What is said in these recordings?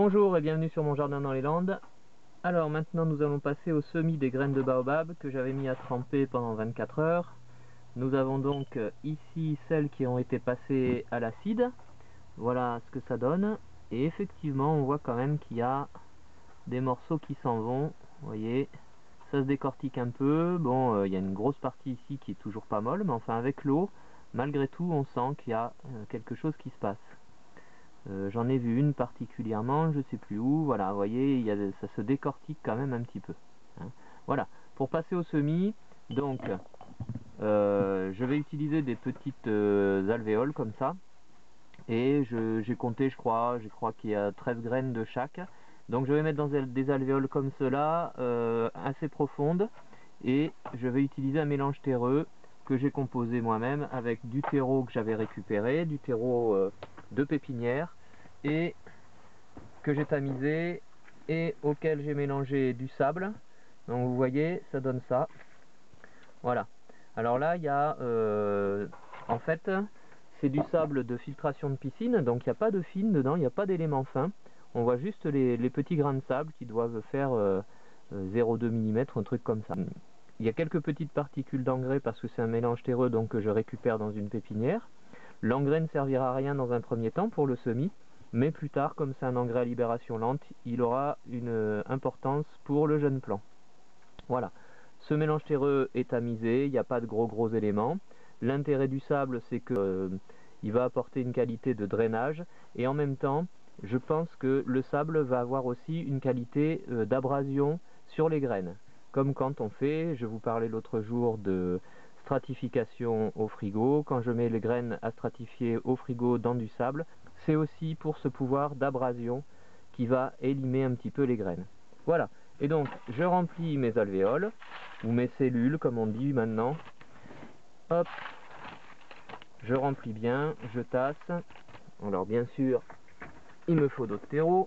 Bonjour et bienvenue sur mon jardin dans les Landes. Alors maintenant nous allons passer au semis des graines de baobab que j'avais mis à tremper pendant 24 heures. Nous avons donc ici celles qui ont été passées à l'acide. Voilà ce que ça donne. Et effectivement on voit quand même qu'il y a des morceaux qui s'en vont. Vous voyez, ça se décortique un peu. Bon, il y a une grosse partie ici qui est toujours pas molle, mais enfin avec l'eau, malgré tout on sent qu'il y a quelque chose qui se passe. J'en ai vu une particulièrement, je sais plus où, voilà, vous voyez, ça se décortique quand même un petit peu. Hein. Voilà, pour passer au semis, donc, je vais utiliser des petites alvéoles comme ça, et j'ai compté, je crois qu'il y a 13 graines de chaque, donc je vais mettre dans des alvéoles comme cela, assez profondes, et je vais utiliser un mélange terreux que j'ai composé moi-même avec du terreau que j'avais récupéré, du terreau de pépinière, et que j'ai tamisé et auquel j'ai mélangé du sable. Donc vous voyez, ça donne ça. Voilà. Alors là, il y a en fait, c'est du sable de filtration de piscine, donc il n'y a pas de fine dedans, il n'y a pas d'éléments fins. On voit juste les petits grains de sable qui doivent faire 0,2 mm, un truc comme ça. Il y a quelques petites particules d'engrais parce que c'est un mélange terreux donc que je récupère dans une pépinière. L'engrais ne servira à rien dans un premier temps pour le semis, mais plus tard, comme c'est un engrais à libération lente, il aura une importance pour le jeune plant. Voilà. Ce mélange terreux est tamisé, il n'y a pas de gros éléments. L'intérêt du sable, c'est que il va apporter une qualité de drainage, et en même temps, je pense que le sable va avoir aussi une qualité d'abrasion sur les graines. Comme quand on fait, je vous parlais l'autre jour de stratification au frigo, quand je mets les graines à stratifier au frigo dans du sable, c'est aussi pour ce pouvoir d'abrasion qui va élimer un petit peu les graines. Voilà, et donc je remplis mes alvéoles, ou mes cellules comme on dit maintenant. Hop, je remplis bien, je tasse. Alors bien sûr, il me faut d'autres terreaux.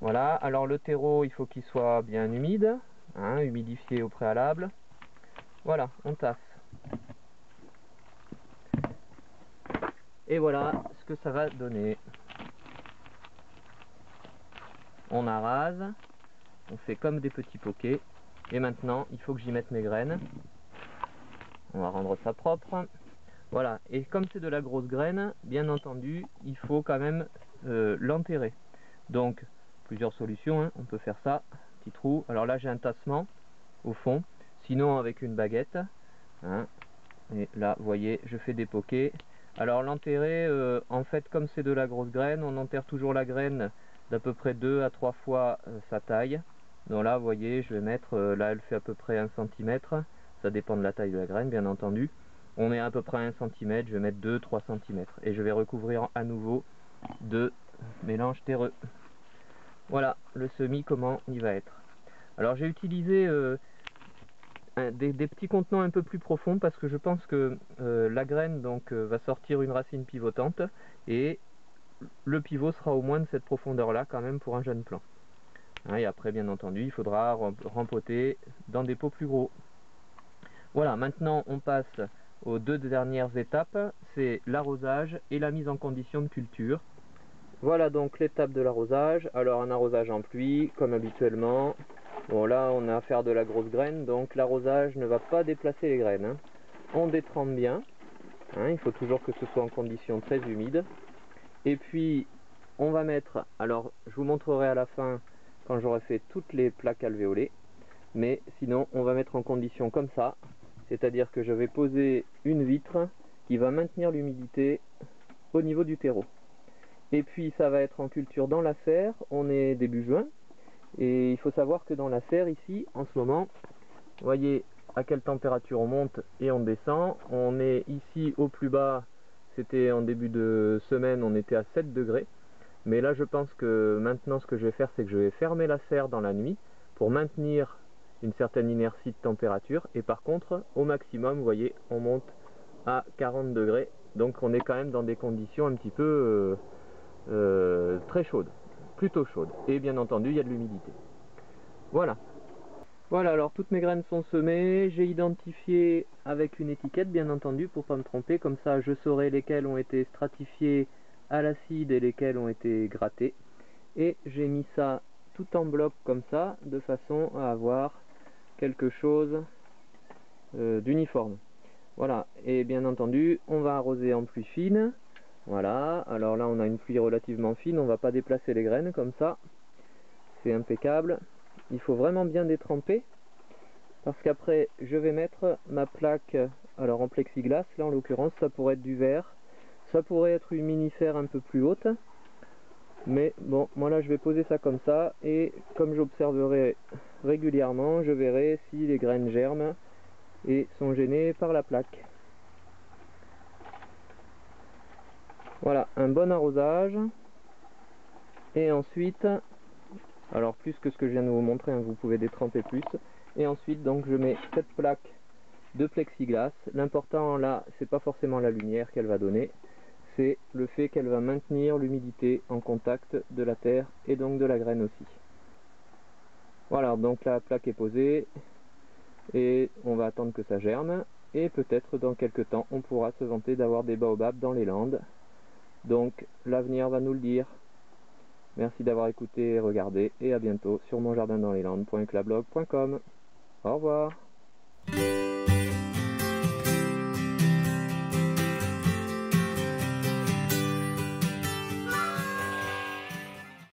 Voilà, alors le terreau, il faut qu'il soit bien humide, hein, humidifié au préalable. Voilà, on tasse. Et voilà ce que ça va donner. On arrase, on fait comme des petits poquets. Et maintenant, il faut que j'y mette mes graines. On va rendre ça propre. Voilà, et comme c'est de la grosse graine, bien entendu, il faut quand même l'enterrer. Donc, plusieurs solutions, hein. On peut faire ça, petit trou. Alors là, j'ai un tassement au fond, sinon avec une baguette. Hein. Et là, vous voyez, je fais des poquets. Alors l'enterrer, en fait, comme c'est de la grosse graine, on enterre toujours la graine d'à peu près 2 à 3 fois sa taille. Donc là, vous voyez, je vais mettre, là, elle fait à peu près 1 cm. Ça dépend de la taille de la graine, bien entendu. On est à peu près à 1 cm, je vais mettre 2-3 cm. Et je vais recouvrir à nouveau de mélange terreux. Voilà, le semis, comment il va être. Alors j'ai utilisé des petits contenants un peu plus profonds parce que je pense que la graine donc va sortir une racine pivotante et le pivot sera au moins de cette profondeur là quand même pour un jeune plant. Hein, et après bien entendu il faudra rempoter dans des pots plus gros. Voilà, maintenant on passe aux deux dernières étapes, c'est l'arrosage et la mise en condition de culture. Voilà donc l'étape de l'arrosage. Alors un arrosage en pluie comme habituellement. Bon là on a affaire de la grosse graine, donc l'arrosage ne va pas déplacer les graines. Hein. On détrempe bien, hein, il faut toujours que ce soit en conditions très humides. Et puis on va mettre, alors je vous montrerai à la fin quand j'aurai fait toutes les plaques alvéolées, mais sinon on va mettre en condition comme ça, c'est-à-dire que je vais poser une vitre qui va maintenir l'humidité au niveau du terreau. Et puis ça va être en culture dans la serre, on est début juin, et il faut savoir que dans la serre ici, en ce moment, vous voyez à quelle température on monte et on descend. On est ici au plus bas, c'était en début de semaine, on était à 7 degrés. Mais là je pense que maintenant ce que je vais faire, c'est que je vais fermer la serre dans la nuit pour maintenir une certaine inertie de température. Et par contre, au maximum, vous voyez, on monte à 40 degrés. Donc on est quand même dans des conditions un petit peu très chaudes, plutôt chaudes. Et bien entendu, il y a de l'humidité. Voilà. Voilà, alors toutes mes graines sont semées, j'ai identifié avec une étiquette bien entendu pour pas me tromper, comme ça je saurai lesquelles ont été stratifiées à l'acide et lesquelles ont été grattées. Et j'ai mis ça tout en bloc comme ça, de façon à avoir quelque chose d'uniforme. Voilà, et bien entendu on va arroser en pluie fine. Voilà, alors là on a une pluie relativement fine, on va pas déplacer les graines comme ça, c'est impeccable. Il faut vraiment bien détremper, parce qu'après je vais mettre ma plaque, alors en plexiglas, là en l'occurrence ça pourrait être du verre, ça pourrait être une minifère un peu plus haute, mais bon, moi là je vais poser ça comme ça, et comme j'observerai régulièrement, je verrai si les graines germent et sont gênées par la plaque. Voilà, un bon arrosage, et ensuite, alors plus que ce que je viens de vous montrer, hein, vous pouvez détremper plus, et ensuite donc je mets cette plaque de plexiglas. L'important là, c'est pas forcément la lumière qu'elle va donner, c'est le fait qu'elle va maintenir l'humidité en contact de la terre et donc de la graine aussi. Voilà, donc la plaque est posée et on va attendre que ça germe, et peut-être dans quelques temps on pourra se vanter d'avoir des baobabs dans les Landes. Donc l'avenir va nous le dire. Merci d'avoir écouté et regardé, et à bientôt sur monjardindansleslandes.clablog.com. Au revoir.